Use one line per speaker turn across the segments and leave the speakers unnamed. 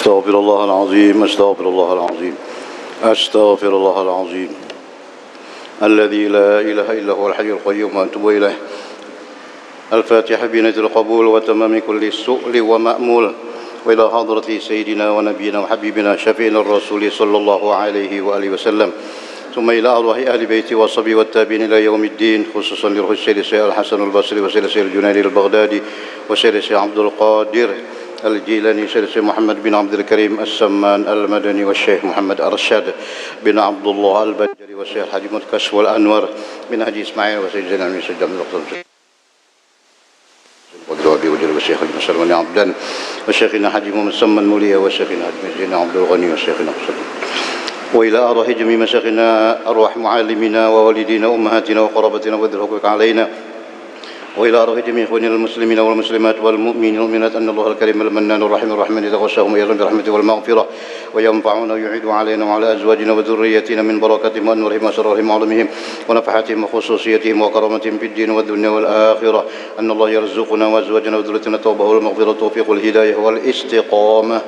أستغفر الله العظيم أستغفر الله العظيم أستغفر الله العظيم الذي لا إله إلا هو الحي القيوم وأتوب إليه. الفاتحة بنية القبول وتمام كل سؤل ومأمول وإلى حضرة سيدنا ونبينا وحبيبنا شفينا الرسول صلى الله عليه وآله وسلم، ثم إلى أرواح أهل بيته وصحبه والتابعين إلى يوم الدين، خصوصا لروح السيد الحسن البصري وسيد الجنيدي البغدادي وسيد عبد القادر الجيلاني سيد محمد بن عبد الكريم السمان المدني والشيخ محمد الرشاد بن عبد الله البجري والشيخ حاجي متكش والأنور بن حاجي إسماعيل وسيد زين بن سجاد بن القطب وقدوابي وجل والشيخ حاج مسلم عبدان وشيخنا حاجي مسمى المولية وشيخنا حاج زين عبد الغني وشيخنا حسن، وإلى أرواح جميع مشايخنا أرواح معلمنا ووالدينا وأمهاتنا وقرابتنا وذي الحقوق علينا، وإلى أرواح جميع إخواننا المسلمين والمسلمات والمؤمنين والمؤمنات أن الله الكريم المنان الرحيم الرحمن يتغشاهم أيضا برحمته والمغفرة وينفعنا ويعيد علينا وعلى أزواجنا وذريتنا من بركاتهم وأنورهم وأسرارهم وعلمهم ونفحاتهم وخصوصيتهم وكرامتهم في الدين والدنيا والآخرة، أن الله يرزقنا وأزواجنا وذريتنا التوبة والمغفرة والتوفيق والهداية والاستقامة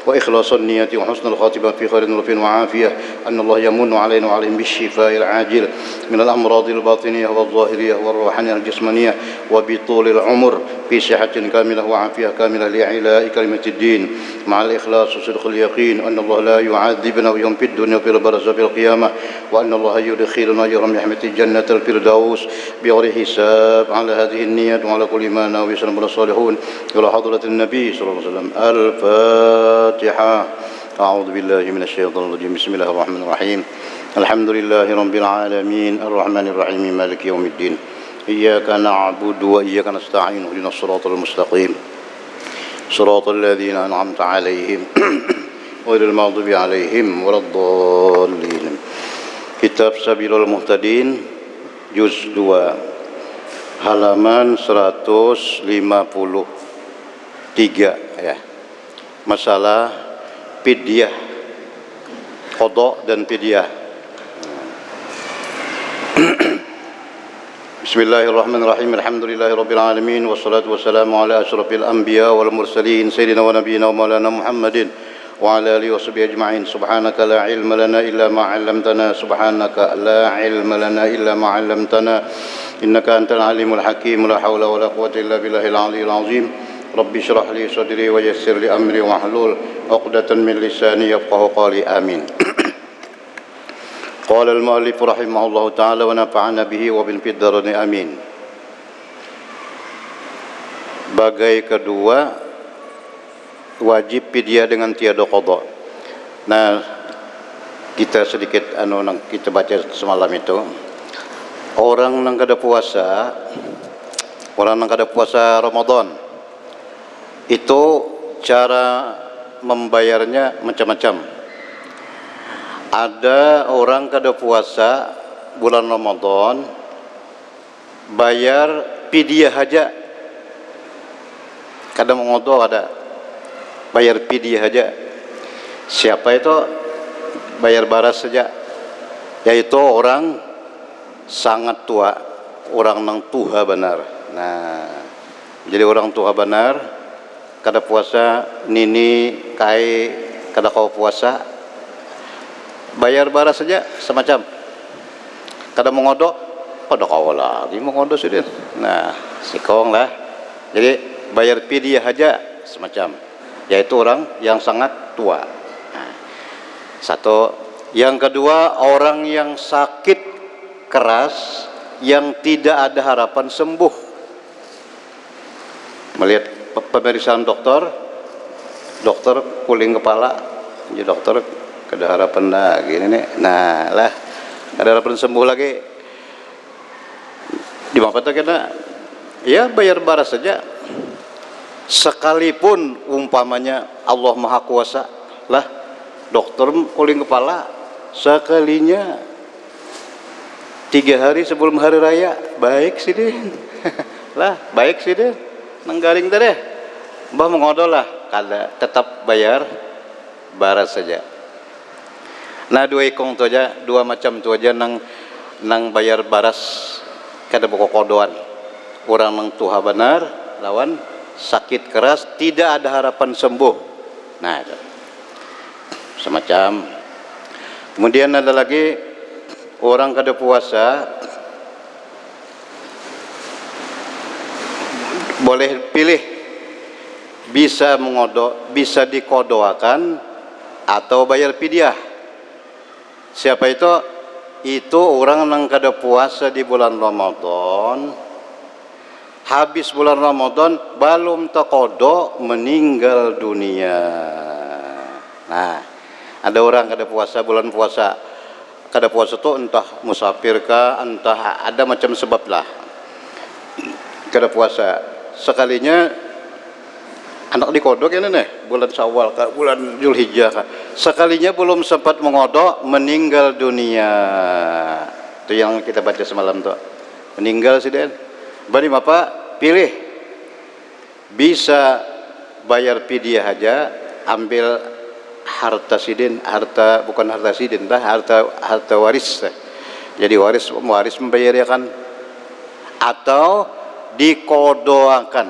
وإخلاص النية وحسن الخاتمة في خير ورفق وعافية، أن الله يمن علينا وعليهم بالشفاء العاجل من الأمراض الباطنية والظاهرية والروحانية الجسمانية وبطول العمر في صحة كاملة وعافية كاملة لإعلاء كلمة الدين مع الإخلاص وصدق اليقين، أن الله لا يعذبنا ويوم في الدنيا وفي البرزخ في القيامة، وأن الله يدخلنا أجرهم برحمة الجنة الفردوس بغير حساب على هذه النية وعلى كل ما نوى سلم الصالحون. إلى حضرة النبي صلى الله عليه وسلم. الفاتحة. أعوذ بالله من الشيطان الرجيم. بسم الله الرحمن الرحيم. الحمد لله رب العالمين الرحمن الرحيم مالك يوم الدين، إياك نعبد وإياك نستعين اهدنا الصراط المستقيم صراط الذين أنعمت عليهم غير المغضوب عليهم ولا الضالين. Kitab Sabilul Muhtadin juz 2 halaman 153 ya. Masalah fidyah, qada dan fidyah. Bismillahirrahmanirrahim. Alhamdulillahirabbil alamin wassalatu wassalamu ala asyrafil anbiya wal mursalin sayyidina wa nabiyyina wa maulana Muhammadin wa ala alihi washabihi ajma'in. Subhanaka la ilma lana illa ma 'allamtana subhanaka la ilma lana illa ma 'allamtana innaka antal alimul hakim. La haula wala quwwata illa billahil aliyyil azim. Rabbi shrah li sadri wa yassir li amri wahlul 'uqdatan min lisani yafqahu qawli. Amin. Qala al-mu'allif rahimahullahu ta'ala wa nafa'ana bihi wa bil fiddarain amin. Bagai kedua wajib fidyah dengan tiada qada. Nah, kita sedikit kita baca semalam itu. Orang nang kada puasa, Ramadan itu cara membayarnya macam-macam. Ada orang kada puasa bulan Ramadan bayar fidyah aja, kada mengodo, ada bayar fidyah aja. Siapa itu? Bayar baras saja, yaitu orang sangat tua, orang nang tuha benar. Nah, jadi orang tua benar kada puasa, nini kai kada kau puasa, bayar baras saja semacam. Kada mengodok, pada kau lagi mengodok sudah. Nah, sikong lah. Jadi bayar fidyah aja semacam, yaitu orang yang sangat tua. Nah, satu. Yang kedua, orang yang sakit keras yang tidak ada harapan sembuh. Melihat pemeriksaan dokter puling kepala, jadi dokter kada harapan lagi nih. Nah lah, kada harapan sembuh lagi. Di mana kena? Ya bayar baras saja. Sekalipun umpamanya Allah Maha Kuasa, lah dokter puling kepala sekalinya 3 hari sebelum hari raya, baik sih deh. Lah baik sih deh, nenggaring deh. Mbah mengodol lah, kada tetap bayar baras saja. Nah, dua ikong tu aja, dua macam tu aja nang bayar baras kada pokok kodoan. Orang nang tuha benar lawan sakit keras tidak ada harapan sembuh. Nah, semacam. Kemudian ada lagi orang kada puasa boleh pilih, bisa mengodok, bisa dikodoakan atau bayar fidyah. Siapa itu? Itu orang yang kada puasa di bulan Ramadan, habis bulan Ramadan belum takodo, meninggal dunia. Nah, ada orang kada puasa bulan puasa. Kada puasa tuh entah musafir kah, entah ada macam sebab lah. Kada puasa. Sekalinya anak dikodok ya nih, bulan Syawal kah, bulan Zulhijjah kah. Sekalinya belum sempat mengodok, meninggal dunia. Itu yang kita baca semalam tuh. Meninggal sih Den. Bani Bapak pilih, bisa bayar fidyah aja, ambil harta sidin, harta bukan harta sidin, harta waris. Jadi waris membayar ya kan, atau dikodoakan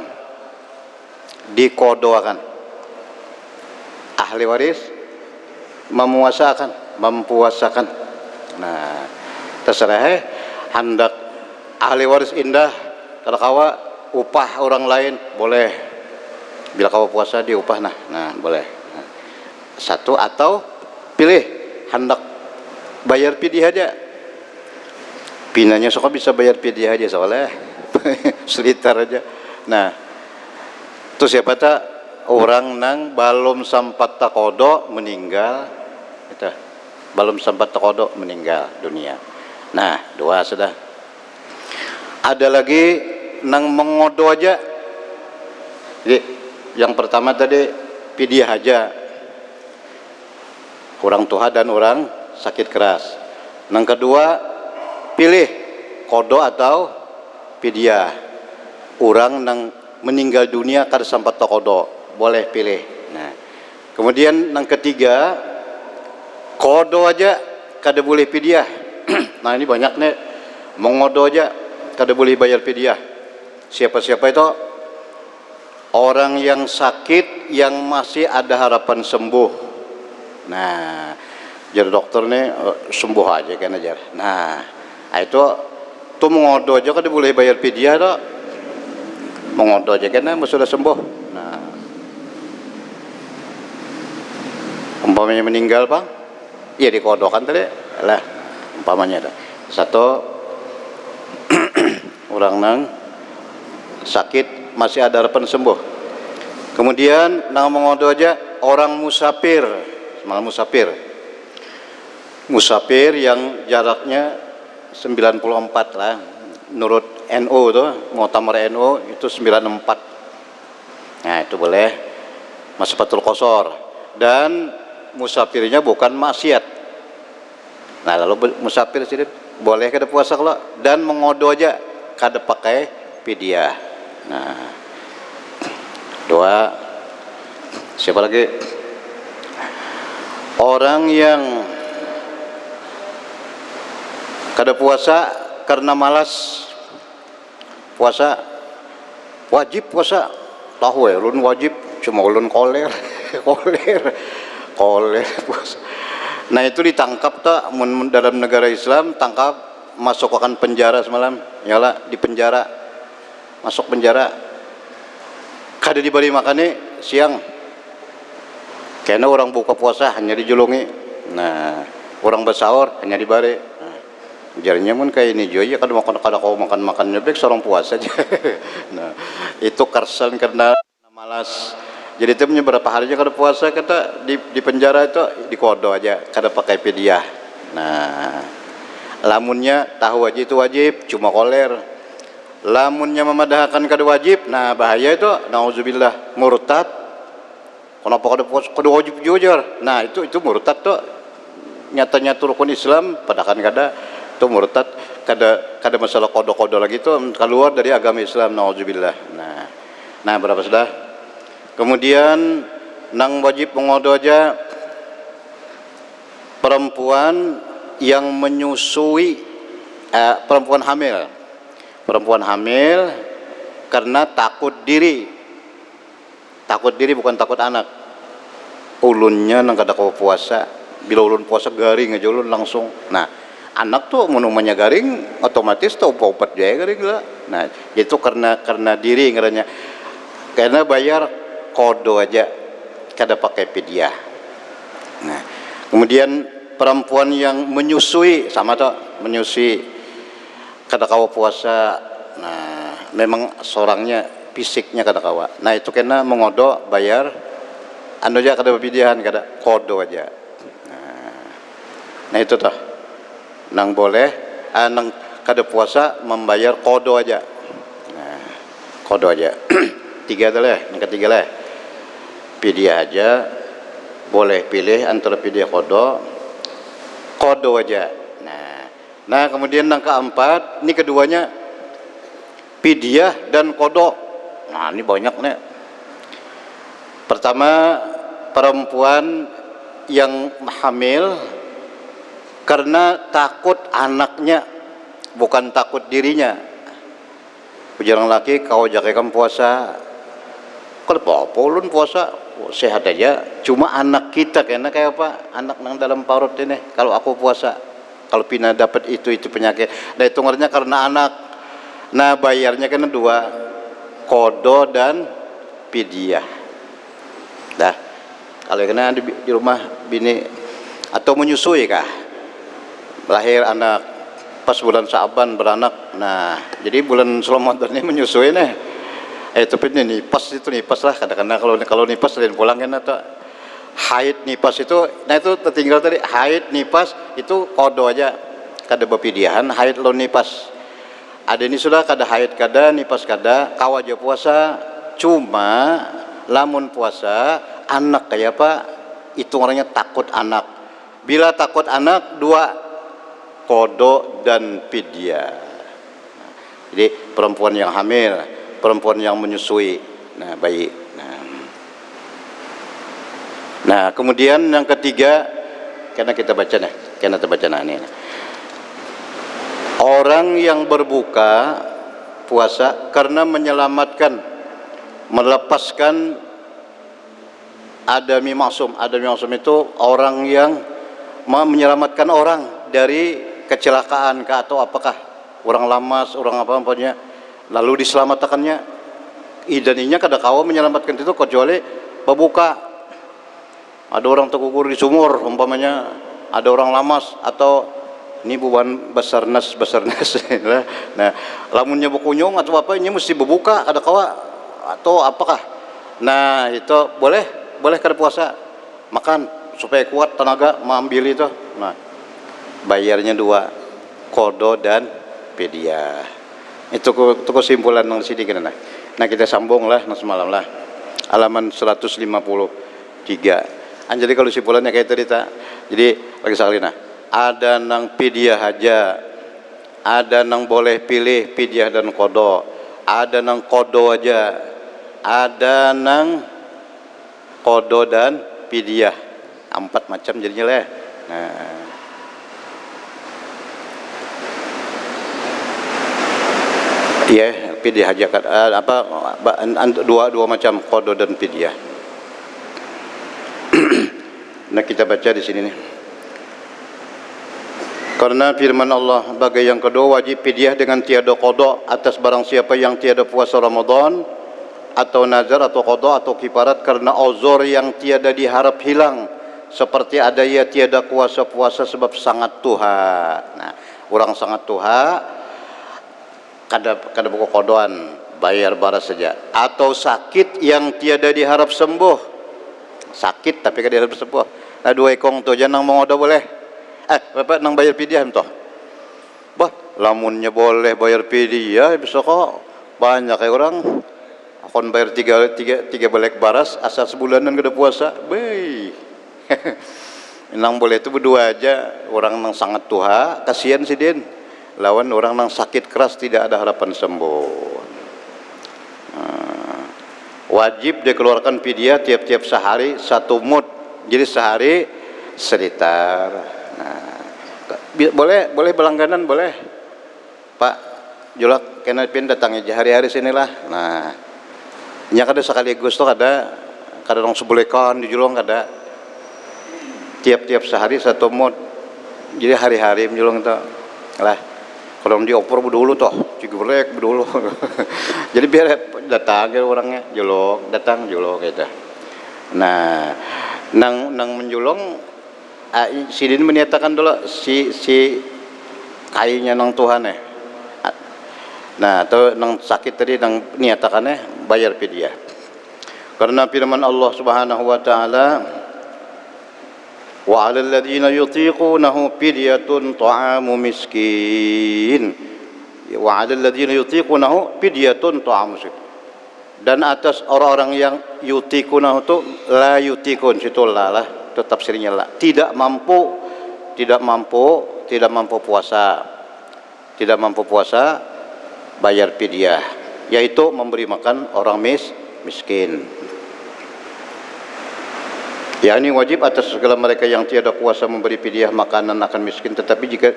ahli waris mempuasakan. Nah, terserah hendak ahli waris indah kalau kawa upah orang lain boleh, bila kawa puasa diupah nah boleh. Nah, satu, atau pilih hendak bayar fidyah aja, pinanya suka bisa bayar fidyah aja soalnya selitar aja. Nah, itu siapa tak orang nang belum sempat takodo meninggal, itu belum sempat takodo meninggal dunia. Nah, dua sudah. Ada lagi nang mengodo aja. Jadi yang pertama tadi fidyah aja, orang tua dan orang sakit keras. Yang kedua pilih kodo atau fidyah. Orang nang meninggal dunia kada sempat takodo, boleh pilih. Nah, kemudian yang ketiga kodo aja kada boleh fidyah. Nah, ini banyak nih mengodo aja kada boleh bayar fidyah. Siapa-siapa itu? Orang yang sakit yang masih ada harapan sembuh. Nah, jadi dokter nih sembuh aja kan aja. Nah, itu tuh mengodo aja kada boleh bayar fidyah tuh. Mengodo aja kan sudah sembuh. Nah, umpamanya meninggal Bang, ya dikodokan tadi lah umpamanya ada satu orang nang sakit masih ada harapan sembuh. Kemudian nang mengodo aja orang musafir yang jaraknya 94 lah, menurut NU tuh, Muktamar NU itu 94. Nah, itu boleh masfatul qasar, dan musafirnya bukan maksiat. Nah, lalu musafir sih boleh kada puasa kalau, dan mengodo aja kada pakai fidyah. Nah, dua. Siapa lagi? Orang yang kada puasa karena malas. Puasa wajib puasa, tahu ya, ulun wajib cuma ulun koler puasa. Nah, itu ditangkap tak dalam negara Islam, tangkap, masuk akan penjara semalam, nyala di penjara, masuk penjara, kada diberi makan nih siang, karena orang buka puasa hanya dijulungi. Nah, orang bersahur hanya diberi. Jarinya pun kayak ini juga, kan kau makan nyebek seorang puasa aja. Nah, itu karsan karena malas. Jadi itu punya berapa hari aja kada puasa, kata di penjara itu dikodo aja, kada pakai fidyah. Nah, lamunnya tahu aja itu wajib, cuma koler. Lamunnya memadahkan kada wajib, nah bahaya itu, nauzubillah, murtad. Kenapa kada puasa, kada wajib jujur. Nah, itu murtad tuh. Nyata-nyata rukun Islam, padahal kada itu murtad, kada masalah kodo-kodo lagi itu keluar dari agama Islam, nauzubillah. Nah berapa sudah? Kemudian nang wajib mengodo aja perempuan yang menyusui, perempuan hamil karena takut diri bukan takut anak. ulunnya nang kada kau puasa, bila ulun puasa garing aja ulun langsung. Nah, anak tuh menumannya garing otomatis tuh upat jaya garing lah. Nah, itu karena diri ngaranya. Karena bayar kodo aja kada pakai pidyah. Nah, kemudian perempuan yang menyusui sama tuh menyusui kada kawa puasa. Nah, memang seorangnya fisiknya kada kawa. Nah, itu kena mengodo bayar anu aja kada pidiahan kada kodo aja. Nah itu tuh nang boleh nang kada puasa membayar kodo aja. Nah, kodo aja. Tiga dah lah, yang ketiga lah. Pidyah aja boleh pilih antara pidyah kodo aja. Nah kemudian yang keempat, ini keduanya pidyah dan kodo. Nah ini banyak nih. Pertama, perempuan yang hamil karena takut anaknya, bukan takut dirinya. Ujarang laki kau jagakan puasa, kalau apa ulun puasa sehat aja, cuma anak kita kena kayak apa, anak nang dalam parut ini kalau aku puasa, kalau pina dapat itu penyakit. Nah itu ngaranya karena anak. Nah bayarnya kena dua, kodo dan pidyah. Dah, kalau kena di rumah bini atau menyusui kah, lahir anak pas bulan Sa'ban beranak. Nah jadi bulan Ramadan ini menyusui nih. Tapi ini nipas lah kadang-kadang kalau nipas lain pulang kan atau haid nipas itu. Nah itu tertinggal tadi haid nipas itu kodo aja kada bepidiahan haid lo nipas. Ada ini sudah kada haid kada nipas kada kau aja puasa, cuma lamun puasa anak kayak apa itu orangnya takut anak. Bila takut anak dua kodo dan pidyah. Jadi perempuan yang hamil, perempuan yang menyusui, nah bayi. Nah kemudian yang ketiga, karena kita baca ini. Orang yang berbuka puasa karena menyelamatkan, melepaskan adami maksum. Adami maksum itu orang yang menyelamatkan orang dari kecelakaan atau apakah orang lamas, orang apa-apanya, lalu diselamatkannya. Idaninya kada kawa menyelamatkan itu kecuali berbuka. Ada orang tergugur di sumur umpamanya, ada orang lamas atau ini bukan basarnas nah lamunnya berkunjung atau apa ini mesti berbuka kada kawa atau apakah. Nah itu boleh kada puasa makan supaya kuat tenaga mengambil itu. Nah bayarnya dua, kodo dan pidyah. Itu kesimpulan nang sini kena. Nah kita sambung lah nang semalam lah halaman 153. Jadi kalau simpulannya kayak tadi tak. Jadi lagi sekali nah ada nang pidyah aja, ada nang boleh pilih pidyah dan kodo, ada nang kodo aja, ada nang kodo dan pidyah. 4 macam jadinya lah. Nah iya pidyah aja dua macam kodo dan pidyah. Nah kita baca di sini nih. Karena firman Allah bagai yang kedua wajib pidyah dengan tiada kodo atas barang siapa yang tiada puasa Ramadan atau nazar atau kodo atau kifarat karena uzur yang tiada diharap hilang, seperti ada ia tiada kuasa puasa sebab sangat tuha. Nah orang sangat tuha kada buku kodoan, bayar baras saja. Atau sakit yang tiada diharap sembuh, sakit tapi kada diharap sembuh. Nah dua ekong tu jangan mengodo boleh. Bapak nang bayar pidyah toh. Bah, lamunnya boleh bayar pidyah bisa kok banyak kayak orang akon bayar tiga balik baras asal sebulanan kada puasa. Bey. Nang boleh itu berdua aja, orang nang sangat tuha, kasihan si Din. Lawan orang nang sakit keras tidak ada harapan sembuh. Wajib dikeluarkan pidyah tiap-tiap sehari 1 mud. Jadi sehari selitar. Boleh berlangganan boleh. Pak Julak kena datang aja hari-hari sinilah. Nah, nya kada sekaligus tuh kada dong sebulekan di julung kada. tiap-tiap sehari satu mod. Jadi hari-hari menjulung itu lah. Kalau dioper dulu toh, cigrek dulu. Jadi biar datang orangnya julung, datang julung gitu. Nah, nang menjulung sidin menyatakan dulu si kainya nang Tuhan Nah, atau nang sakit tadi nang niatakannya bayar fidyah. Karena firman Allah Subhanahu wa taala, wa 'alal ladzina yutiqunahu fidyatun ta'amu miskin. Wa 'alal ladzina yutiqunahu fidyatun ta'amu miskin. Dan atas orang-orang yang yutiqunahu itu la yutiqun situ lah itu tafsirnya lah. Tidak mampu puasa. Tidak mampu puasa bayar fidyah, yaitu memberi makan orang miskin. Ya, ini wajib atas segala mereka yang tiada kuasa memberi fidyah makanan akan miskin. Tetapi jika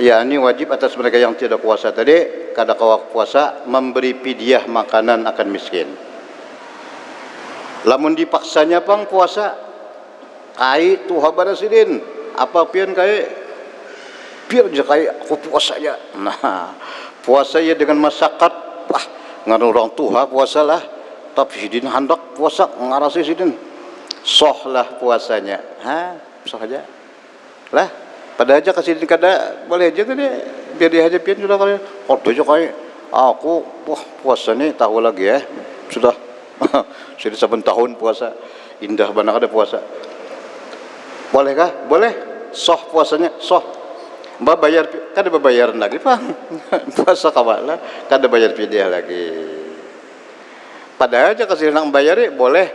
ini wajib atas mereka yang tiada kuasa tadi kada kawa puasa memberi fidyah makanan akan miskin. Lamun dipaksanya pang puasa kai tuha barasidin apa pian kai biar aja kai aku puasa aja. Nah, puasa ya dengan masyarakat ngaran orang tuha puasalah, tapi sidin hendak puasa ngarasi sidin soh lah puasanya, soh aja lah, pada aja kasih sidin kada boleh aja tadi biar dia aja pian sudah kali kodo aja kai aku puasa nih tahu lagi ya sudah sudah 7 tahun puasa indah banget ada puasa bolehkah? Boleh soh puasanya soh mbak bayar kada bayaran lagi Pak puasa kawala kada bayar fidyah lagi padahal aja kasih nak bayar boleh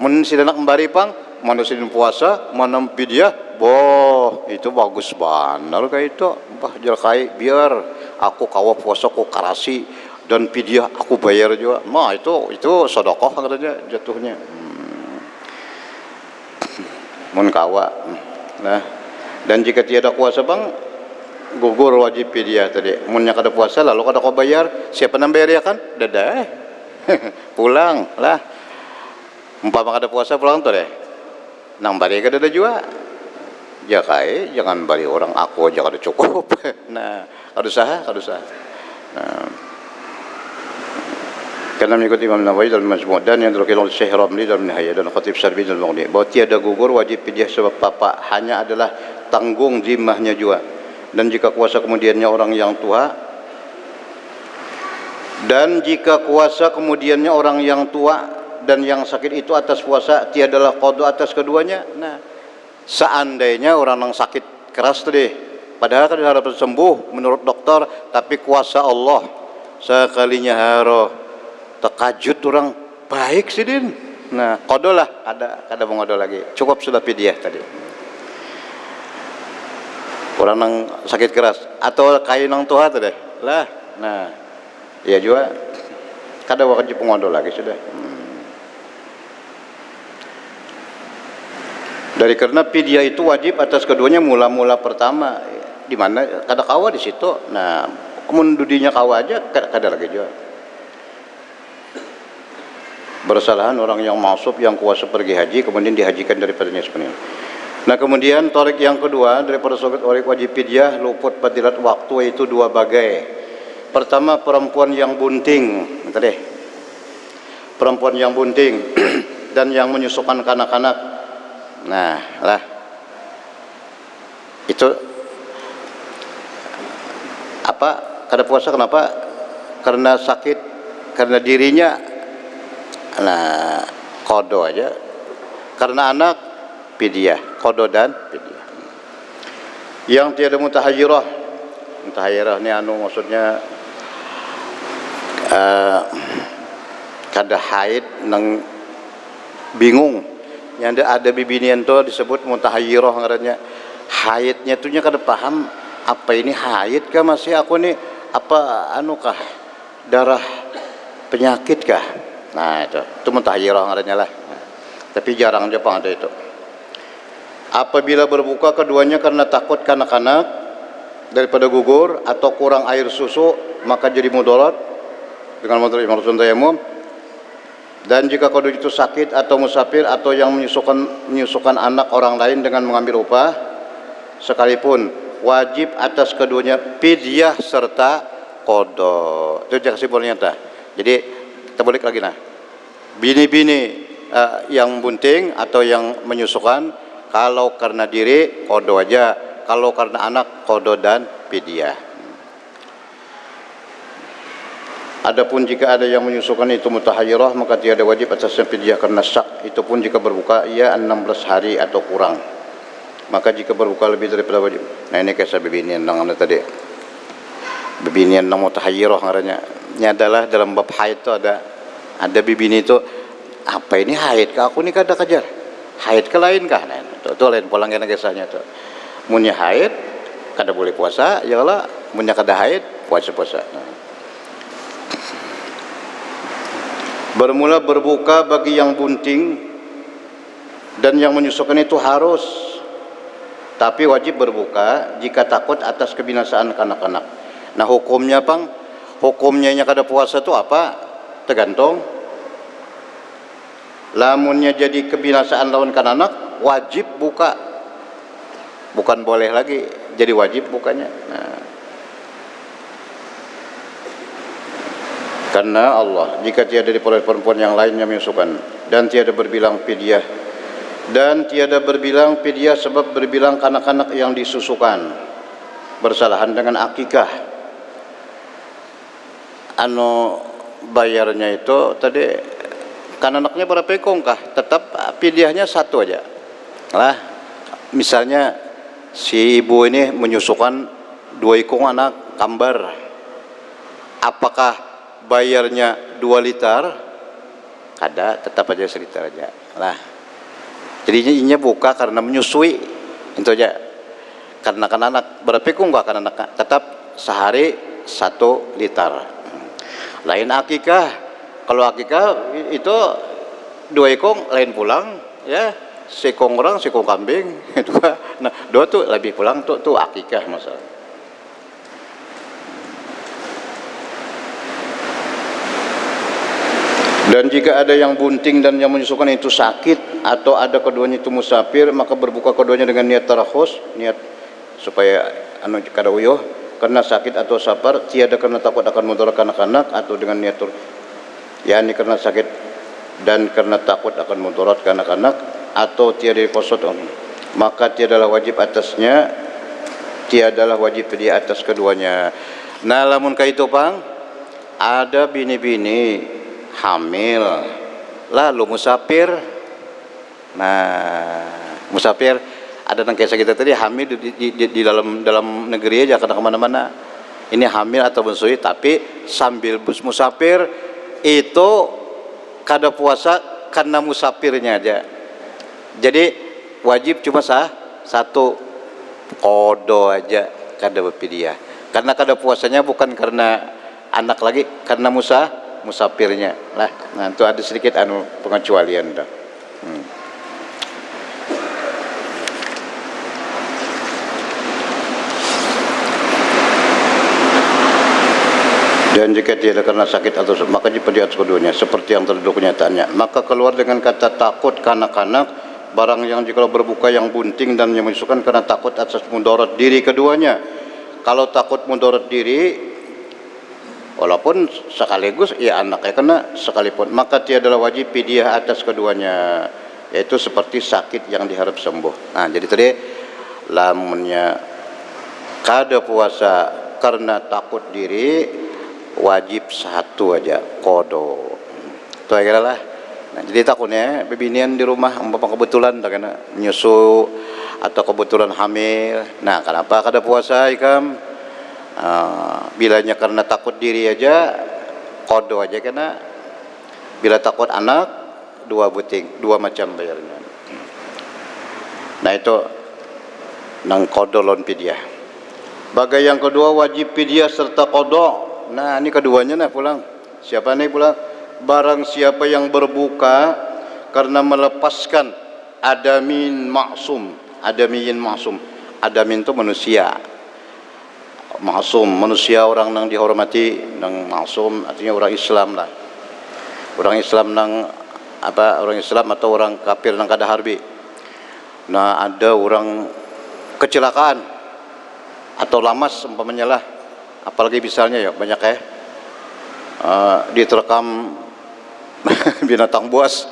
mun sida nak membari pang mana sidin puasa mana fidyah boh itu bagus benar kayak itu bah kai biar aku kawa puasa aku karasi dan fidyah aku bayar juga mah itu sedekah katanya jatuhnya mun kawa nah dan jika tiada kuasa bang gugur wajib fidyah tadi munnya kada puasa lalu kada kau bayar siapa nang bayar ya kan dadah pulang lah umpama kada puasa pulang tuh deh nang bari kada ada juga ya kai jangan bari orang aku aja kada cukup nah kada usaha nah karena mengikuti Imam Nawawi dalam Majmu' dan yang terkait oleh Syekh Ramli dalam Nihayah dan Khatib Syarbi dalam Mughni bahwa tiada gugur wajib fidyah sebab papa hanya adalah tanggung zimmahnya juga. Dan jika kuasa kemudiannya orang yang tua dan yang sakit itu atas puasa tiadalah qada atas keduanya. Nah, seandainya orang yang sakit keras tadi padahal kan harap sembuh menurut dokter tapi kuasa Allah sekalinya haro tekajut orang baik sidin. Nah, qada lah ada mengodo lagi. Cukup sudah fidyah tadi. Orang nang sakit keras atau kain nang tuha tadi lah. Nah, ya juga kada wajib pengodo lagi sudah. Dari karena fidyah itu wajib atas keduanya mula-mula pertama di mana kada kawa di situ. Nah, kemun dudinya kawa aja kada lagi juga. Bersalahan orang yang maksub yang kuasa pergi haji kemudian dihajikan daripadanya sebenarnya. Nah, kemudian tarik yang kedua daripada sobat tarik wajib fidyah luput fadilat waktu itu dua bagai. Pertama perempuan yang bunting, tadi. Perempuan yang bunting dan yang menyusukan kanak-kanak. Nah, lah. Itu apa? Kada puasa kenapa? Karena sakit, karena dirinya qada aja. Karena anak fidyah, qada dan fidyah. Yang tiada mutahayyirah ini maksudnya kada haid nang bingung. Yang ada bibinian tu disebut mutahayyirah ngarannya. Haidnya tu nya kada paham apa ini haid kah masih aku ni apa kah darah penyakit kah. Nah, itu mutahayyirah ngarannya lah. Tapi jarang aja pang ada itu. Apabila berbuka keduanya karena takut kanak-kanak daripada gugur atau kurang air susu maka jadi mudarat dengan mudarat maksud tayamum Dan jika kedua itu sakit atau musafir atau yang menyusukan anak orang lain dengan mengambil upah sekalipun, wajib atas keduanya fidyah serta qada. Itu kesimpulannya dah. Jadi kita balik lagi nah. Bini-bini yang bunting atau yang menyusukan, kalau karena diri qada aja, kalau karena anak qada dan fidyah. Adapun jika ada yang menyusukan itu mutahayyirah, maka tiada wajib atasnya fidyah karena syak. Itu pun jika berbuka ia 16 hari atau kurang. Maka jika berbuka lebih daripada wajib. Nah ini kisah bibinian nang tadi. Bibinian nang mutahayyirah ngarannya. Ini adalah dalam bab haid itu ada bibini itu, apa ini haid kah aku ni kada kajar. Haid ke lain kah? Nah, itu lain pulang kena kisahnya tu. Munnya haid kada boleh puasa, ya lah munnya kada haid puasa-puasa. Nah. Bermula berbuka bagi yang bunting dan yang menyusukan itu harus, tapi wajib berbuka jika takut atas kebinasaan kanak-kanak. Nah hukumnya pang, hukumnya kada puasa itu apa? Tergantung. Lamunnya jadi kebinasaan lawan kanak-kanak, wajib buka, bukan boleh lagi, jadi wajib bukanya. Nah. Karena Allah, jika tiada diperoleh perempuan yang lainnya menyusukan dan tiada berbilang fidyah, dan tiada berbilang fidyah sebab berbilang kanak-kanak yang disusukan bersalahan dengan akikah. Bayarnya itu tadi kanak-kanaknya berapa ekong kah? Tetap fidyahnya satu aja. Lah, misalnya si ibu ini menyusukan 2 ekong anak kembar. Apakah bayarnya 2 liter? Kada, tetap aja 1 liter aja. Lah. Jadinya inya buka karena menyusui. Itu aja. Karena anak berapa ekong enggak anak tetap sehari 1 liter. Lain akikah. Kalau akikah itu 2 ekong lain pulang, ya. Sekong orang, sekong kambing. Nah, 2 tuh lebih pulang tuh akikah masalah. Dan jika ada yang bunting dan yang menyusukan itu sakit atau ada keduanya itu musafir, maka berbuka keduanya dengan niat tarakhus, niat supaya kada uyuh karena sakit atau safar, tiada karena takut akan mudarat kanak-kanak, atau dengan niat yakni karena sakit dan karena takut akan mudarat kanak-kanak, atau tiada qasad, maka tiadalah wajib atasnya, tiadalah wajib di atas keduanya. Nah lamun kaitu pang ada bini-bini hamil lalu musafir. Nah musafir ada nang kisah kita tadi hamil di dalam negeri aja, kada kemana-mana. Ini hamil atau menyusui tapi sambil musafir itu kada puasa karena musafirnya aja. Jadi wajib cuma satu kodo aja, kada berfidyah. Karena kada puasanya bukan karena anak lagi, karena musafirnya lah. Nah itu ada sedikit pengecualian dah. Dan jika tiada karena sakit atau maka di atas keduanya seperti yang terduduk kenyataannya. Maka keluar dengan kata takut kanak-kanak barang yang jika berbuka yang bunting dan yang menyusukan karena takut atas mudarat diri keduanya. Kalau takut mudarat diri, walaupun sekaligus ya anaknya kena sekalipun, maka tiadalah wajib fidyah atas keduanya, yaitu seperti sakit yang diharap sembuh. Nah jadi tadi lamunnya kada puasa karena takut diri, wajib satu aja kodo. Itu aja lah. Nah jadi takutnya bebinian di rumah umpama kebetulan tak kena nyusu atau kebetulan hamil. Nah kenapa kada puasa ikam? Bilanya karena takut diri aja kodo aja kena. Bila takut anak 2 buting, 2 macam bayarnya. Nah itu nang kodo lon fidyah. Bagai yang kedua wajib fidyah serta kodo. Nah ini keduanya nah pulang. Siapa nih pulang? Barang siapa yang berbuka karena melepaskan adamin maksum. Adamin maksum. Adamin itu manusia. Maksum manusia, orang yang dihormati, yang maksum artinya orang Islam lah. orang Islam nang apa, orang Islam atau orang kafir nang kada harbi. Nah, ada orang kecelakaan atau lamas umpamanya lah, apalagi misalnya ya banyak diterkam binatang buas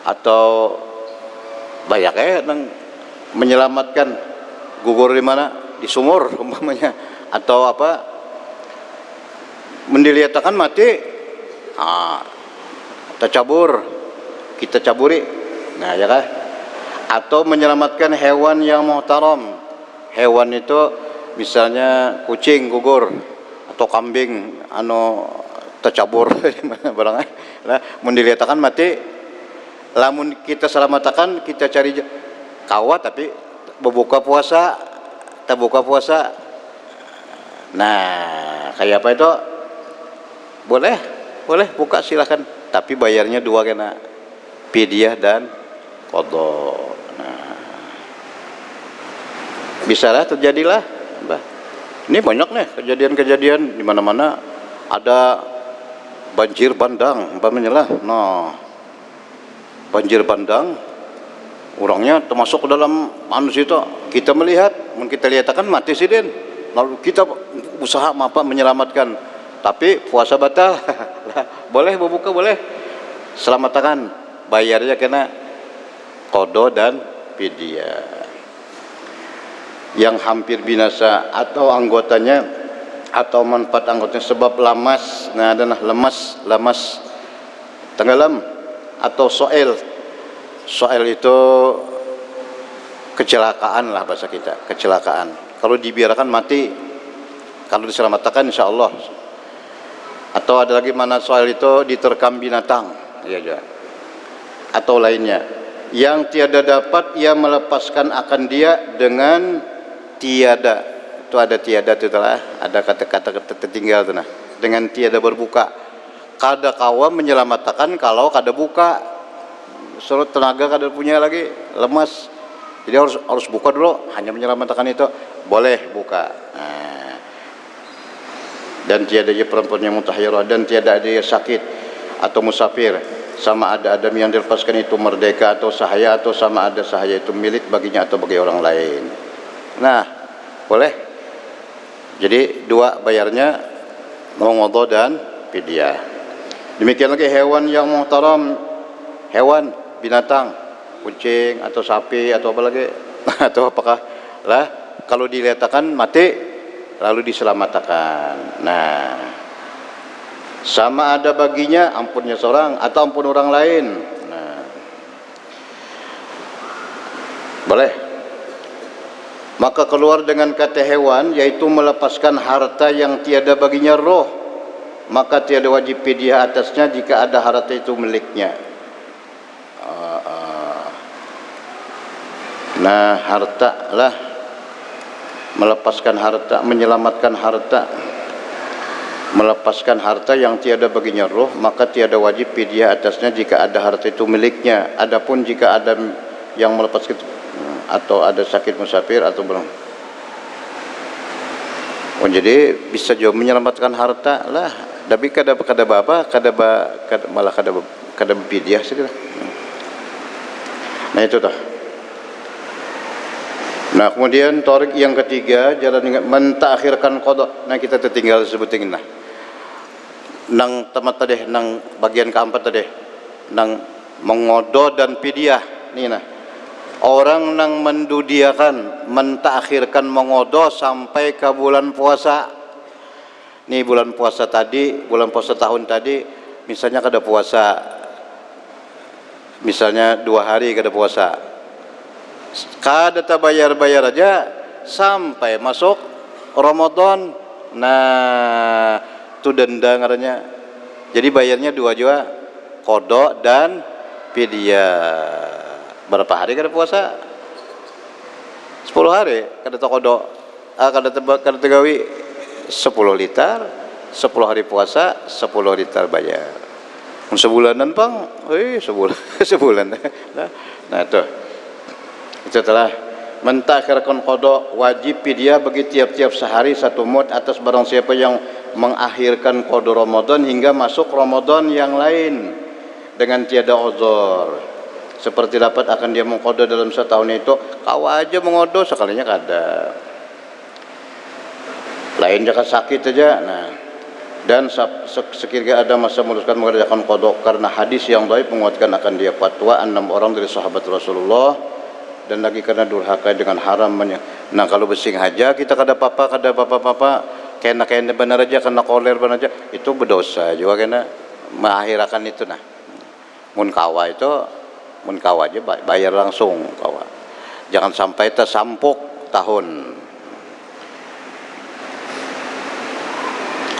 atau banyak nang menyelamatkan gugur di mana, di sumur umpamanya, atau apa mendiliatakan mati, kita caburi, nah ya kan, atau menyelamatkan hewan yang muhtaram. Hewan itu misalnya kucing gugur atau kambing tercabur barang lah, mendiliatakan mati, lamun kita selamatkan, kita cari kawat tapi berbuka puasa, tak buka puasa. Nah, kayak apa itu? Boleh buka silakan, tapi bayarnya dua kena, fidyah dan qadha. Nah, bisalah terjadilah. Ini banyak nih kejadian-kejadian di mana-mana ada banjir bandang umpamanya lah. Nah, banjir bandang orangnya termasuk ke dalam manusia itu, kita melihat, kita lihatkan mati sidin, lalu kita usaha menyelamatkan, tapi puasa batal. Boleh berbuka, boleh selamatkan, bayarnya kena qadha dan fidyah. Yang hampir binasa atau anggotanya atau manfaat anggotanya sebab lamas, nah adalah lemas tenggelam, atau soel itu kecelakaan lah bahasa kita, kecelakaan. Kalau dibiarkan mati, kalau diselamatkan insya Allah. Atau ada lagi mana soal itu diterkam binatang, ya juga. Atau lainnya, yang tiada dapat ia melepaskan akan dia dengan tiada. Itu ada tiada itu telah, ada kata-kata tertinggal itu nah. Dengan tiada berbuka. Kada kawa menyelamatkan kalau kada buka. Surut tenaga kada punya lagi, lemas. Jadi harus buka dulu, hanya menyelamatkan itu boleh buka. Nah, dan tiada dia perempuan yang mutahayyirah, dan tiada dia sakit atau musafir, sama ada Adam yang dilepaskan itu merdeka atau sahaya, atau sama ada sahaya itu milik baginya atau bagi orang lain. Nah, boleh. Jadi dua bayarnya, qadha dan fidyah. Demikian lagi hewan yang muhtaram, hewan binatang, kucing atau sapi atau apa lagi, atau apakah lah, kalau dilihatkan mati lalu diselamatkan. Nah, sama ada baginya ampunnya seorang atau ampun orang lain. Nah, boleh. Maka keluar dengan kata hewan, yaitu melepaskan harta yang tiada baginya roh, maka tiada wajib fidyah atasnya jika ada harta itu miliknya. Nah, harta lah, melepaskan harta, menyelamatkan harta, melepaskan harta yang tiada baginya roh, maka tiada wajib fidyah atasnya jika ada harta itu miliknya. Adapun jika ada yang melepaskan atau ada sakit musafir atau belum, jadi bisa juga menyelamatkan harta lah, tapi kada malah kada fidyah saja. Nah itu dah. Nah, kemudian tarik yang ketiga, jalan dengan mentakhirkan qadha. Nah, kita tertinggal sebutin nah. Nang temat tadi, nang bagian keempat tadi, nang mengodo dan fidyah. Nih nah. Orang nang mendudiakan, mentakhirkan mengodo sampai ke bulan puasa. Nih bulan puasa tadi, bulan puasa tahun tadi, misalnya kada puasa, misalnya 2 hari kada puasa, kada bayar aja sampai masuk Ramadan. Nah, itu denda ngarannya. Jadi bayarnya 2 juga, qadha dan fidyah. Berapa hari kada puasa? 10 hari kada qadha, kada tegawi 10 liter, 10 hari puasa 10 liter bayar. Sebulanan pang, sebulan. Nah itu telah mentakhirkan qadha, wajib fidyah bagi tiap-tiap sehari 1 mud atas barang siapa yang mengakhirkan qada Ramadan hingga masuk Ramadan yang lain dengan tiada uzur. Seperti dapat akan dia mengqada dalam setahun itu, kau aja mengodo sekalinya kada. Lain jaka sakit aja. Nah, dan sekiranya ada masa memutuskan mengerjakan qada karena hadis yang dhaif menguatkan akan dia fatwa 6 orang dari sahabat Rasulullah, dan lagi karena durhaka dengan haram. Nah, kalau besing aja kita kada apa-apa, kena benar aja, kena koler benar aja, itu berdosa juga kena mengakhirkan itu. Nah, mun kawa aja bayar langsung kawa, jangan sampai tersampuk tahun.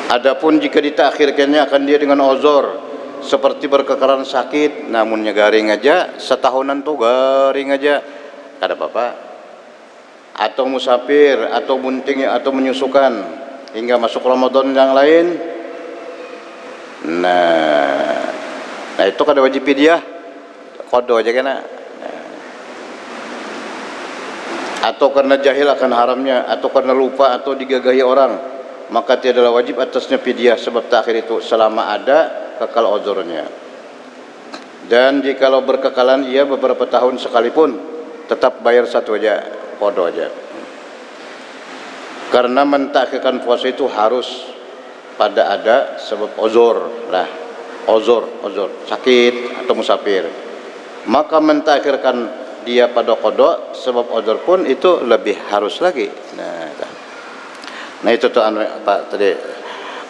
Adapun jika ditakhirkannya akan dia dengan uzur seperti berkekaran sakit, namunnya garing aja setahunan tuh garing aja kada apa-apa, atau musafir atau bunting atau menyusukan hingga masuk Ramadan yang lain. Nah itu kada wajib fidyah, qada aja kena. Atau karena jahil akan haramnya, atau karena lupa atau digagahi orang, maka tiadalah wajib atasnya fidyah sebab takhir itu selama ada kekal uzurnya. Dan jikalau berkekalan ia beberapa tahun sekalipun, tetap bayar satu aja, qada aja. Karena mentakhirkan puasa itu harus pada ada sebab uzur lah, uzur sakit atau musafir, maka mentakhirkan dia pada qada sebab uzur pun itu lebih harus lagi. Nah itu tuh apa tadi,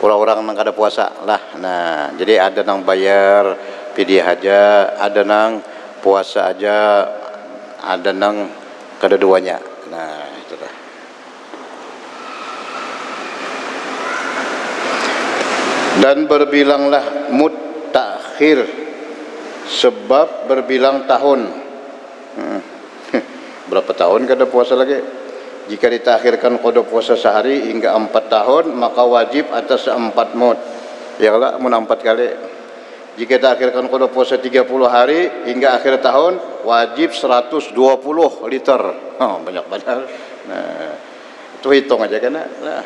orang-orang nang kada puasa lah. Nah jadi ada nang bayar fidyah aja, ada nang puasa aja, ada nang kada duanya. Nah itu dah. Dan berbilanglah mutakhir sebab berbilang tahun. Berapa tahun kada puasa lagi? Jika ditakhirkan qada puasa sehari hingga 4 tahun, maka wajib atas 4 mud. Ya lah, mun 4 kali. Jika ditakhirkan qada puasa 30 hari hingga akhir tahun, wajib 120 liter. Oh, banyak benar. Nah, itu hitung aja kan. Nah.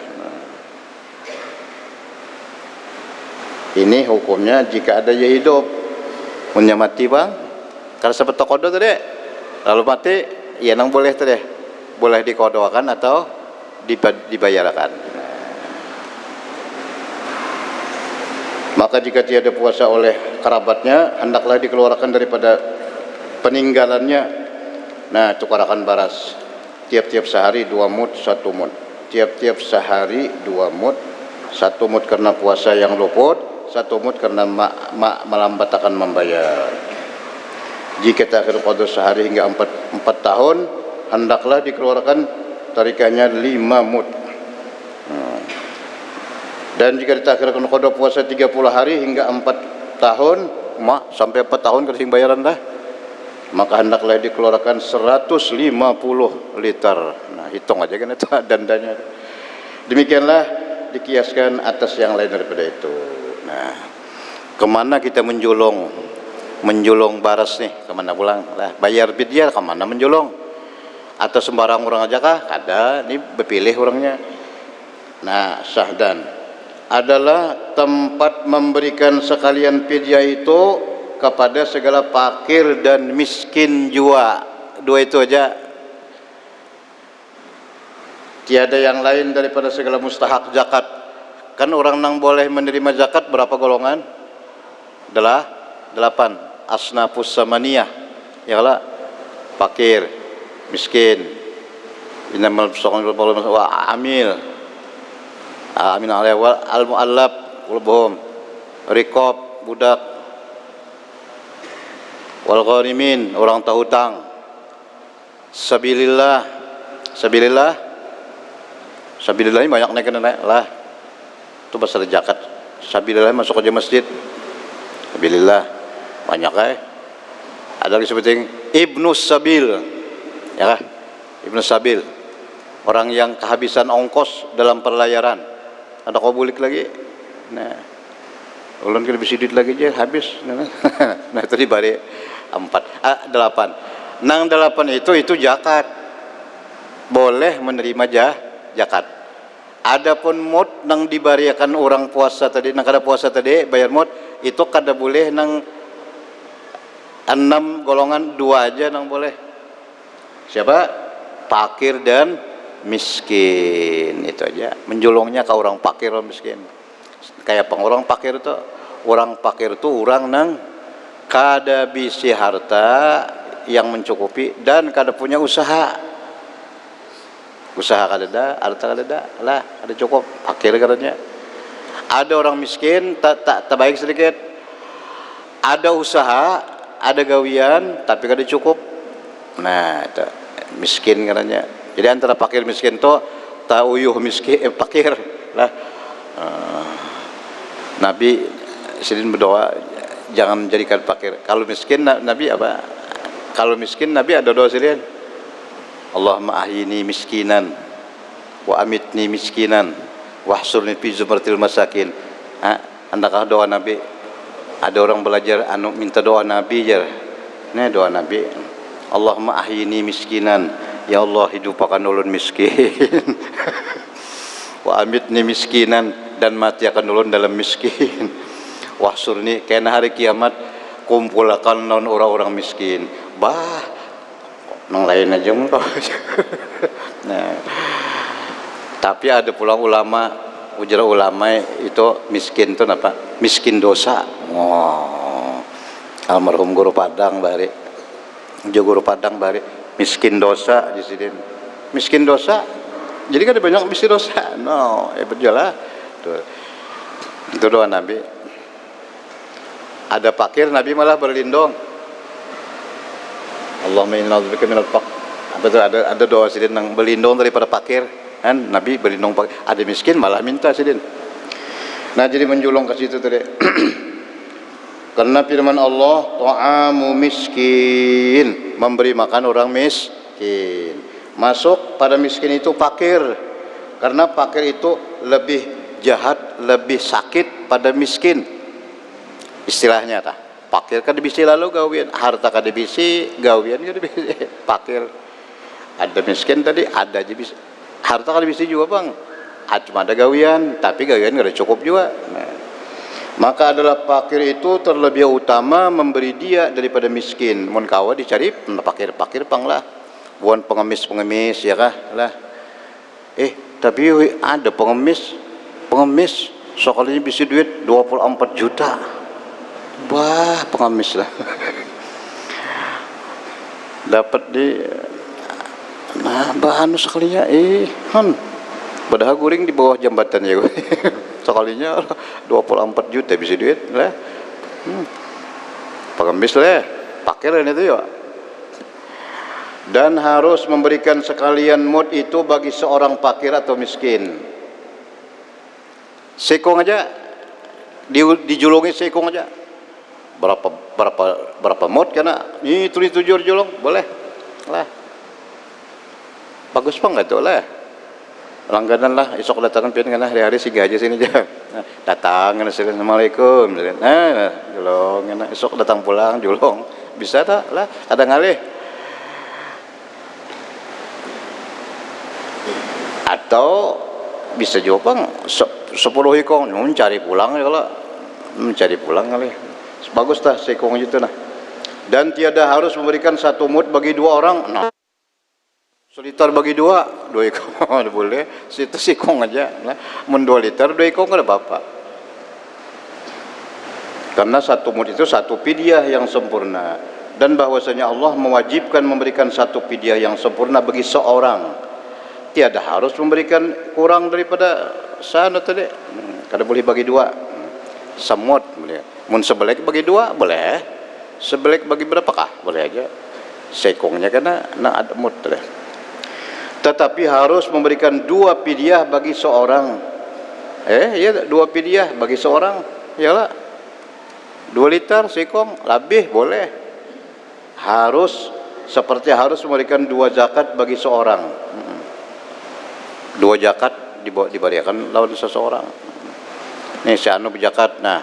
Ini hukumnya jika ada yang hidup. Munnya mati bang, kalau sebetul qada tadi, lalu mati, ya nang boleh tadi. Boleh dikodoakan atau dibayarkan. Maka jika tiada puasa oleh kerabatnya, hendaklah dikeluarkan daripada peninggalannya. Nah, tukarakan baras. Tiap-tiap sehari 2 mud 1 mud. Tiap-tiap sehari 2 mud 1 mud karena puasa yang luput, 1 mud karena melambat akan membayar. Jika takhir qada sehari hingga 4 tahun, hendaklah dikeluarkan tarikannya 5 mud. Dan jika ditakhirkan qada puasa 30 hari hingga 4 tahun, sampai 4 tahun kasih bayaran dah, maka hendaklah dikeluarkan 150 liter. Nah, hitung aja kan itu dandanya. Demikianlah dikiaskan atas yang lain daripada itu. Nah, kemana kita menjulung baras nih, kemana pulang lah, bayar fidyah kemana menjulung? Atau sembarang orang aja kah? Kada, ini berpilih orangnya. Nah, syahdan adalah tempat memberikan sekalian fidyah itu kepada segala fakir dan miskin jua. 2 itu aja. Tiada yang lain daripada segala mustahak zakat. Kan orang nang boleh menerima zakat berapa golongan? 8. Asnafus samaniyah. Yalah, fakir, miskin, inamal wa amil alaihi wal muallab qulubuhum, riqab budak, wal gharimin orang tahutang, sabilillah ini banyak naik lah. Itu pasal zakat. Sabilillah masuk aja masjid. Sabilillah banyak Ada lagi seperti Ibnu Sabil. Ya, Ibnu Sabil, orang yang kehabisan ongkos dalam perlayaran. Ada kobulik lagi. Nah, ulun kena bisi duit lagi aja habis. Nah, itu dibari 8. Nang 8 itu zakat. Boleh menerima zakat. Adapun mut nang dibariakan orang puasa tadi, nang kada puasa tadi bayar mut itu kada boleh nang 6 golongan, 2 aja nang boleh. Siapa? Fakir dan miskin, itu aja. Menjulungnya ke orang fakir dan miskin. Kayak orang fakir itu, orang nang kada bisi harta yang mencukupi dan kada punya usaha. Usaha kada ada, harta kada ada, lah ada cukup, fakir katanya. Ada orang miskin tak baik sedikit. Ada usaha, ada gawian tapi kada cukup. Nah, itu miskin katanya. Jadi antara fakir miskin to ta uyuh miskin fakir lah. Nabi sidin berdoa jangan menjadikan fakir. Kalau miskin Nabi apa? Kalau miskin Nabi ada doa sidin. Allahumma ahyini miskinan wa amitni miskinan wahsurni fi zumratil masakin. Andakah doa Nabi? Ada orang belajar minta doa Nabi jar. Ini doa Nabi. Allahumma ahyini miskinan, ya Allah hidupkan ulun miskin. Wa amitni miskinan, dan mati akan ulun dalam miskin. Wahsurni, kena hari kiamat kumpulkan non orang-orang miskin. Nang lain aja mun. Nah, tapi ada pula ujar ulama itu miskin itu apa? Miskin dosa. Almarhum Guru Padang bari. Guru Padang bari miskin dosa di sini. Miskin dosa. Jadi kan ada banyak miskin dosa. No, berjalan. Itu doa Nabi. Ada fakir Nabi malah berlindung. Allahumma inna na'udzubika minal faqr. Betul, ada doa sidin yang berlindung daripada fakir kan. Nabi berlindung fakir. Ada miskin malah minta sidin. Nah, jadi menjulung ke situ tadi. Karena firman Allah, ta'amu miskin, memberi makan orang miskin. Masuk pada miskin itu fakir. Karena fakir itu lebih jahat, lebih sakit pada miskin. Istilahnya tah. Fakir kada bisi lalu gawian, harta kada bisi, gawian kada bisi. Fakir. Ada miskin tadi, ada aja bisi. Harta kada bisi juga bang. Cuma ada gawian, tapi gawian kada cukup juga. Nah, maka adalah fakir itu terlebih utama memberi dia daripada miskin. Mun kawa dicari fakir pang lah. Bukan pengemis ya kah lah. Tapi ada pengemis sekalinya bisi duit 24 juta. Wah, pengemis lah. Dapat di bahan sekalinya padahal guring di bawah jembatan ya. Sekalinya 24 juta bisa duit lah. Pengemis lah, pakai itu ya. Dan harus memberikan sekalian mud itu bagi seorang fakir atau miskin. Sekong aja dijulungi sekong aja. Berapa mud kena? Ini tulis julung boleh lah. Bagus pang gitu lah. Langganan lah, esok datangan pian kana hari-hari siga aja sini aja. Nah, datang kana assalamualaikum. Julung kana esok datang pulang julung. Bisa tak lah, ada ngalih. Atau bisa juga bang 10 ikong mencari pulang ya kalau mencari pulang kali. Bagus dah sekong itu nah. Dan tiada harus memberikan 1 mud bagi 2 orang. Nah, seliter bagi 2 ikong boleh. Situ sekong aja. Nah, 2 liter 2 ikong ada bapak. Karena 1 mud itu 1 pidyah yang sempurna. Dan bahwasanya Allah mewajibkan memberikan 1 pidyah yang sempurna bagi seorang. Tiada harus memberikan kurang daripada sana tadi. Kada boleh bagi 2. Semut boleh. Mun sebelek bagi 2 boleh. Sebelek bagi berapakah? Boleh aja. Sekongnya kena ada mut tadi. Tetapi harus memberikan 2 pidyah bagi seorang. Ya 2 pidyah bagi seorang. Iyalah. 2 liter sekong lebih boleh. Harus seperti harus memberikan 2 zakat bagi seorang. 2 zakat diberikan lawan seseorang. Nih si anu berzakat. Nah,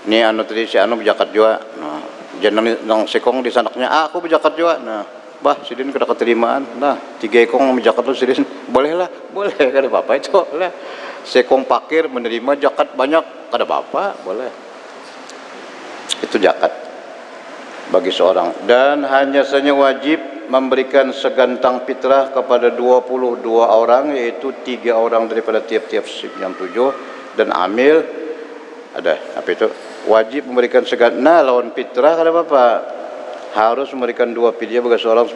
ini anu tadi si anu berzakat juga. Nah, jangan nang sekong di sanaknya aku berzakat juga. Nah, bah sidin kada keterimaan nah 3 ekong zakat lu sidin boleh lah boleh kada apa-apa itu lah sekong pakir menerima zakat banyak kada apa-apa boleh itu zakat bagi seorang dan hanya saja wajib memberikan segantang fitrah kepada 22 orang yaitu 3 orang daripada tiap-tiap yang 7 dan amil ada apa itu wajib memberikan segantang nah lawan fitrah kada apa-apa harus memberikan 2 fidyah bagi seorang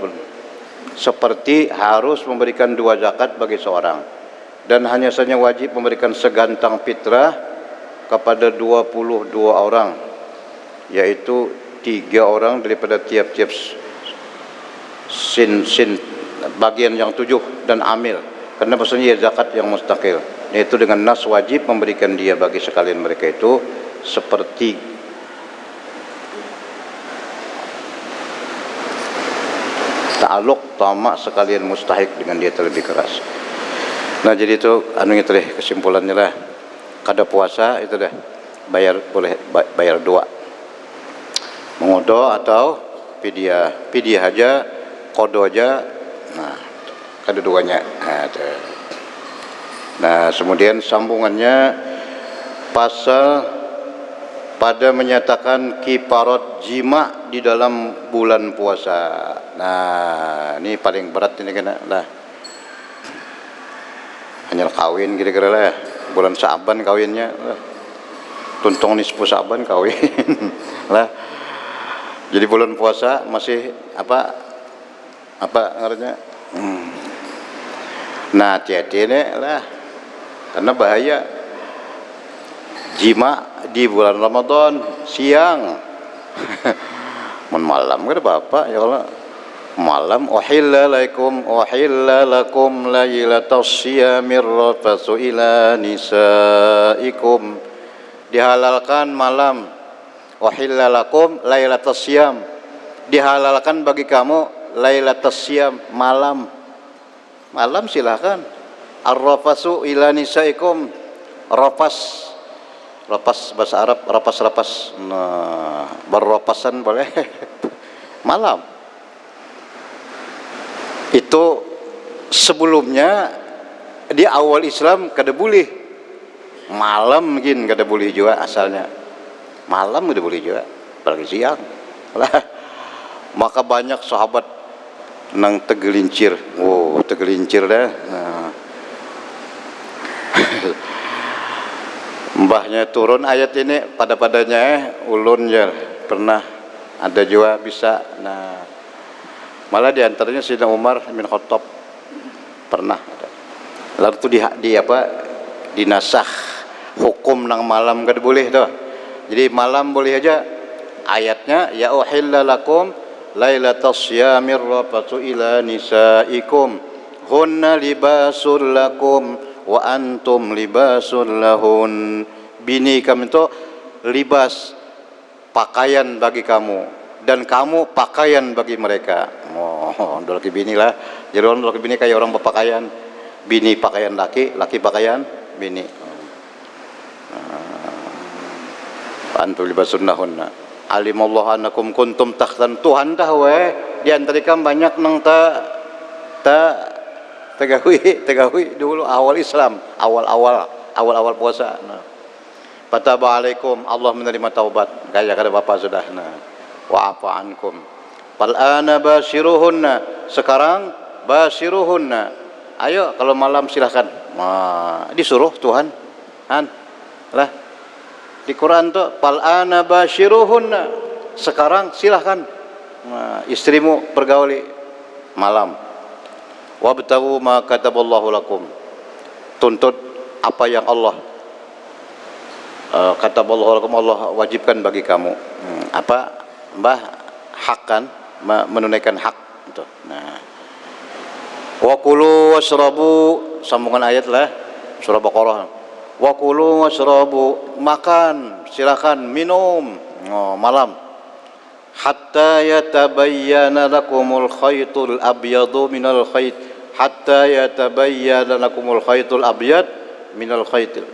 seperti harus memberikan 2 zakat bagi seorang dan hanya saja wajib memberikan segantang fitrah kepada 22 orang yaitu 3 orang daripada tiap-tiap sin bagian yang 7 dan amil karena maksudnya zakat yang mustaqil yaitu dengan nas wajib memberikan dia bagi sekalian mereka itu seperti ta'aluk tamak sekalian mustahik dengan dia terlebih keras. Nah jadi itu anunya tadi kesimpulannya lah kada puasa itu dah bayar boleh bayar 2 mengodo atau pidyah aja kodo aja nah kada duanya nah kemudian sambungannya pasal pada menyatakan kifarat jima di dalam bulan puasa. Nah, ini paling berat ini kena lah. Hanya kawin kira-kira lah. Bulan Sa'ban kawinnya lah. Tuntong nisfu Sa'ban kawin lah. Jadi bulan puasa masih apa artinya? Nah, hati-hati ini lah. Karena bahaya. Jima di bulan Ramadan siang malam kan bapak ya kalau malam uhilla lakum lailatas siyamir rafatsu ila nisaikum dihalalkan malam uhilla lakum lailatas siyam dihalalkan bagi kamu lailatas siyam malam silakan ar-rafatsu ila nisaikum rapas bahasa Arab rapas nah berrapasan boleh malam itu sebelumnya di awal Islam kada boleh malam mungkin kada boleh juga asalnya malam kada boleh juga apalagi siang lah maka banyak sahabat nang tegelincir tegelincir dah nah. Mbahnya turun ayat ini pada-padanya ulun ya pernah ada juga bisa nah malah diantaranya Sayyidina Umar bin Khattab pernah ada lalu itu dinasah hukum nang malam kada boleh tuh jadi malam boleh aja ayatnya ya uhilla lakum lailatas syamir rafatsu ila nisaikum hunna libasul lakum wa antum libasul lahun bini kamu itu libas pakaian bagi kamu dan kamu pakaian bagi mereka laki bini lah jadi orang laki bini kayak orang berpakaian bini pakaian laki pakaian bini antum libasul lahun alimallahu annakum kuntum takhtan Tuhan dah di antara kamu banyak nang tegahui dulu awal Islam awal puasa nah fataba alaikum Allah menerima taubat gaya kada bapak sudah nah wa afa ankum fal ana bashiruhunna sekarang bashiruhunna ayo kalau malam silahkan nah, disuruh Tuhan lah di Quran tuh fal ana bashiruhunna sekarang silahkan nah, istrimu pergauli malam wabtaghu ma kataballahu lakum tuntut apa yang Allah kataballahu lakum Allah wajibkan bagi kamu apa mbah hakkan menunaikan hak itu nah wa kulu washrabu sambungan ayat lah surah Baqarah wa kulu washrabu makan silakan minum malam hatta yatabayyana lakumul khaytul abyadu minal khayt hatta yatabayyana lakumul khaytul abyad minal khaytil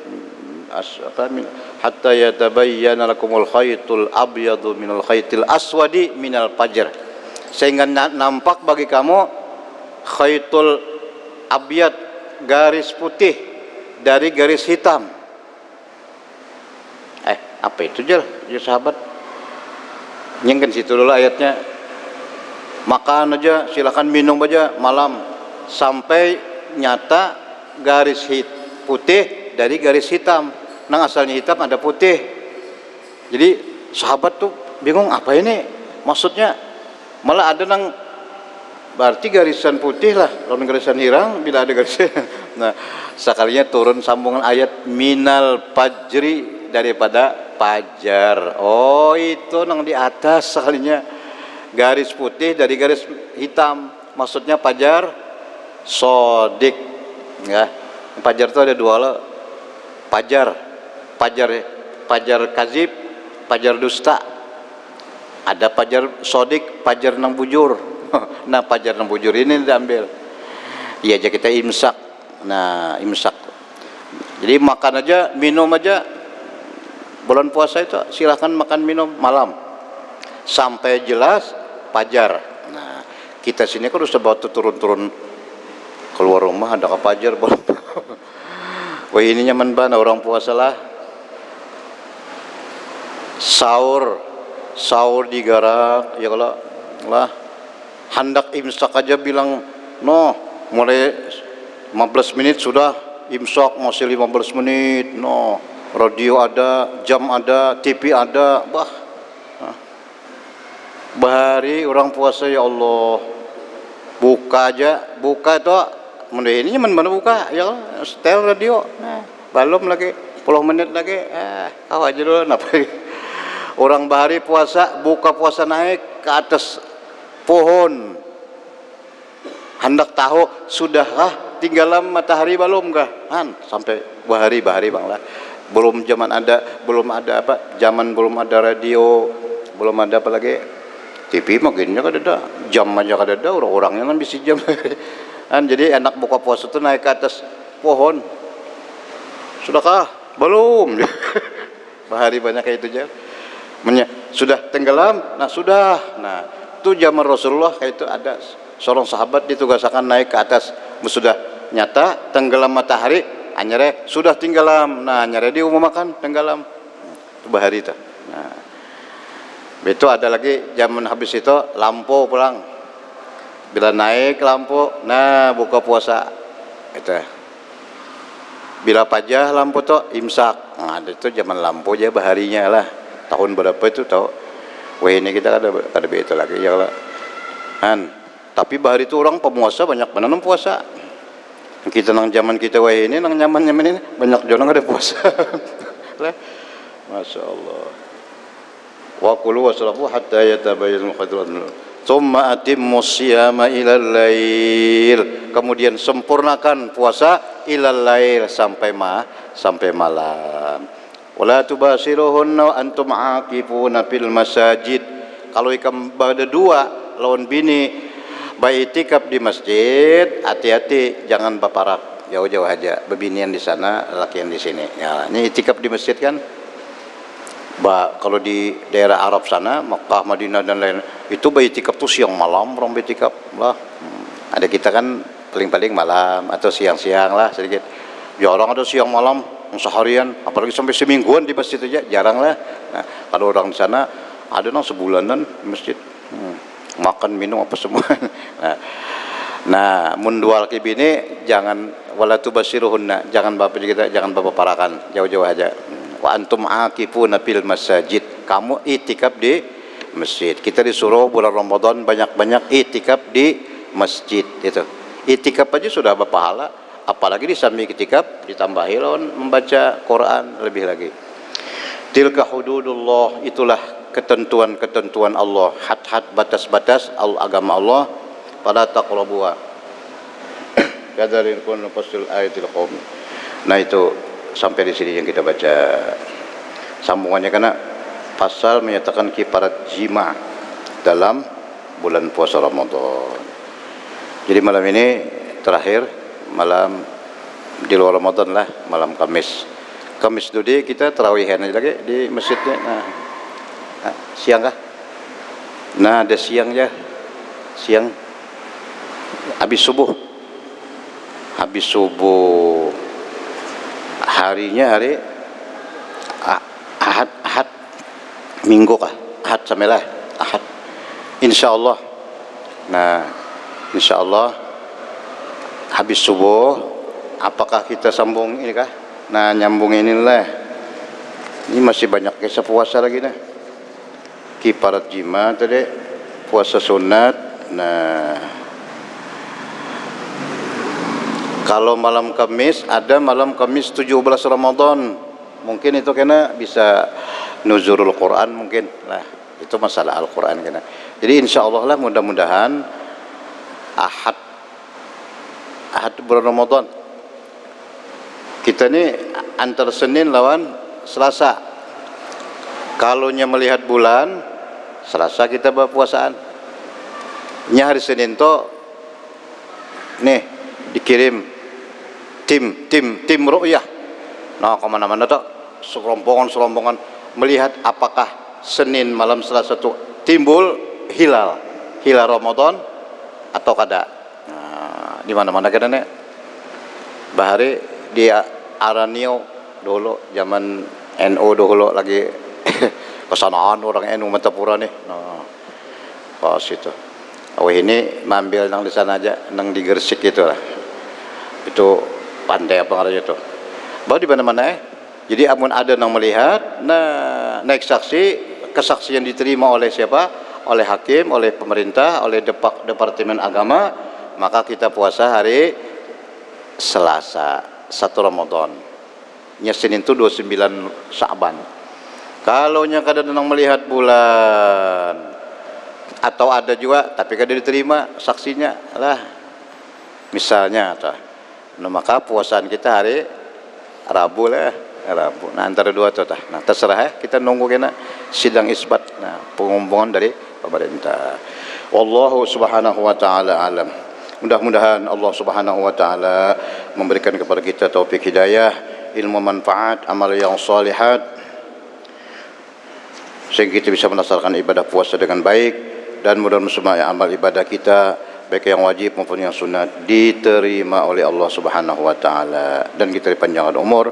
hatta yatabayyana lakumul khaytul abyadu minal khaytil aswadi minal fajr sehingga nampak bagi kamu khaytul abyad, garis putih dari garis hitam. Apa itu ya sahabat? Nyengken situ dulu ayatnya. Makan aja, silakan minum aja malam sampai nyata garis putih dari garis hitam. Nang asalnya hitam ada putih. Jadi sahabat tuh bingung apa ini maksudnya. Malah ada nang berarti garisan putih lah, lawan garisan hirang bila ada garis. Nah, sekalinya turun sambungan ayat minal fajri, daripada fajar. Oh, itu nang di atas sekalinya garis putih dari garis hitam, maksudnya fajar sodik ya. Fajar itu ada dua loh. Fajar kazib, fajar dusta. Ada fajar sodik, fajar nang bujur. Nah, fajar nang bujur ini diambil. Iya aja kita imsak. Nah, imsak. Jadi makan aja, minum aja. Bulan puasa itu silahkan makan minum malam sampai jelas fajar. Nah, kita sini kan udah bawa turun-turun keluar rumah ada ke fajar belum. Wah, ini nyaman banget orang puasa lah. Sahur digarak ya, kalau lah hendak imsak aja bilang no, mulai 15 menit sudah imsak, masih 15 menit no. Radio ada, jam ada, TV ada, bahari orang puasa ya Allah. Buka itu mending ini mana buka ya, setel radio. Nah, belum lagi 10 menit lagi. Kau aja dulu napa. Orang bahari puasa, buka puasa naik ke atas pohon. Hendak tahu sudahkah tinggalan matahari belum kah? Sampai bahari Bang lah. Belum belum ada zaman belum ada radio, belum ada apa lagi TV makinnya kan ada, jam aja kan ada, orang-orangnya kan bisa jam. Jadi enak buka puasa tuh naik ke atas pohon. Sudahkah? Belum. Bahari banyak kayak itu aja. Sudah tenggelam? Nah sudah. Nah itu zaman Rasulullah kayak itu ada seorang sahabat ditugaskan naik ke atas, sudah nyata tenggelam matahari. Anyare sudah tenggelam. Nah, anyare diumumkan tenggelam. Itu bahari itu. Nah, itu ada lagi zaman habis itu lampu pulang. Bila naik lampu, nah buka puasa. Itu. Bila pajah lampu tuh imsak. Nah, itu zaman lampu aja baharinya lah. Tahun berapa itu tahu? Wah, ini kita ada itu lagi ya lah. Tapi bahari itu orang pemuasa banyak menanam puasa. Kita nang zaman kita wah ini nang nyaman ini banyak jono ada puasa. Lah, masya Allah. Wa kulu wasrabu hatta yatabayyana al-khaytul aswad. Tsumma atimmu siyama ilal lail. Kemudian sempurnakan puasa ilal lail sampai malam. Wala tubasiruhunna wa antum aqifuna fil masajid. Kalau ikam berdua lawan bini baitikaf di masjid, hati-hati jangan baparak, jauh-jauh aja, bebinian di sana, lakian di sini. Ya, ini itikaf di masjid kan. Kalau di daerah Arab sana, Makkah, Madinah dan lain, itu baitikaf tuh siang malam orang baitikaf. Lah, ada kita kan paling-paling malam atau siang-siang lah sedikit. Jarang ada siang malam seharian, apalagi sampai semingguan di masjid aja, jarang lah. Nah, kalau orang di sana ada nang sebulanan di masjid. Makan minum apa semua. Nah, mundual kibini jangan wala tubasiruhunna, jangan bapak parakan, jauh-jauh aja. Wa antum aqifuna fil masajid, kamu itikaf di masjid. Kita disuruh bulan Ramadan banyak-banyak itikaf di masjid itu. Itikaf aja sudah berpahala, apalagi di samping itikaf ditambahi lawan membaca Quran lebih lagi. Tilka hududullah, itulah ketentuan-ketentuan Allah, had-had batas-batas agama Allah. Pada taqrabuha kadzalika nufassilu ayatil qaum. Nah, itu sampai di sini yang kita baca sambungannya, karena pasal menyatakan kifarat jima dalam bulan puasa Ramadan. Jadi malam ini terakhir malam di luar Ramadan lah, malam Kamis dudi kita tarawihan aja lagi di masjidnya. Nah, siang kah? Nah, ada siang ya. siang habis subuh. Habis subuh harinya hari Ahad Minggu kah? Ahad samalah Ahad. Insyaallah. Nah, insyaallah habis subuh apakah kita sambung ini kah? Nah, nyambung inilah. Ini masih banyak kisah puasa lagi nah. Kiparat jima tadi puasa sunat. Nah, kalau malam Kamis ada malam Kamis 17 Ramadan. Mungkin itu kena bisa nuzulul Quran mungkin lah, itu masalah Al-Quran kena. Jadi insyaallah lah mudah-mudahan Ahad bulan Ramadan kita ni antara Senin lawan Selasa. Kalau nya melihat bulan Selasa kita berpuasaan. Nya hari Senin to nih dikirim tim ru'yah. Nah, kemana-mana tak serombongan melihat apakah Senin malam Selasa itu timbul hilal Ramadan atau kada. Nah, di mana-mana kada nih. Bahari di Aranio dulu zaman NU dulu lagi kesanaan orang NU Matapura nih. Nah, pas itu. Oh ini mambil nang di sana aja, nang di Gresik itu lah. Itu pandai apa ngarannya itu. Bahwa di mana-mana jadi amun ada yang melihat, nah naik saksi, kesaksian diterima oleh siapa? Oleh hakim, oleh pemerintah, oleh Departemen Agama, maka kita puasa hari Selasa 1 Ramadan. Nya Senin itu 29 Sya'ban. Kalau nya kada yang melihat bulan atau ada juga tapi kada diterima saksinya lah. Misalnya nah, maka puasaan kita hari Rabu lah, Rabu. Nah, antara dua tu tah. Nah, terserah kita nunggu kena sidang isbat. Nah, pengumuman dari pemerintah. Wallahu subhanahu wa ta'ala alam. Mudah-mudahan Allah subhanahu wa ta'ala memberikan kepada kita taufik hidayah, ilmu manfaat, amal yang salihat, sehingga kita bisa melaksanakan ibadah puasa dengan baik, dan mudah-mudahan semua amal ibadah kita baik yang wajib maupun yang sunat diterima oleh Allah Subhanahu wa taala, dan kita dipanjangkan umur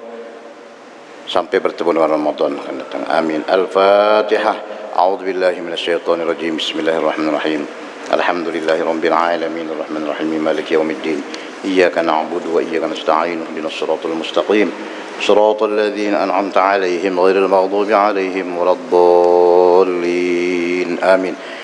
sampai bertemu dengan Ramadan akan datang. Amin. Al-Fatihah. A'udzubillahi minasyaitonirrajim. Bismillahirrahmanirrahim. Alhamdulillahirabbil alamin arrahmanir rahim maliki yaumiddin. Iyyaka na'budu wa iyyaka nasta'in. Ihdinas siratal mustaqim. Shiratal ladzina an'amta 'alaihim ghairil maghdubi 'alaihim waladdallin. Amin.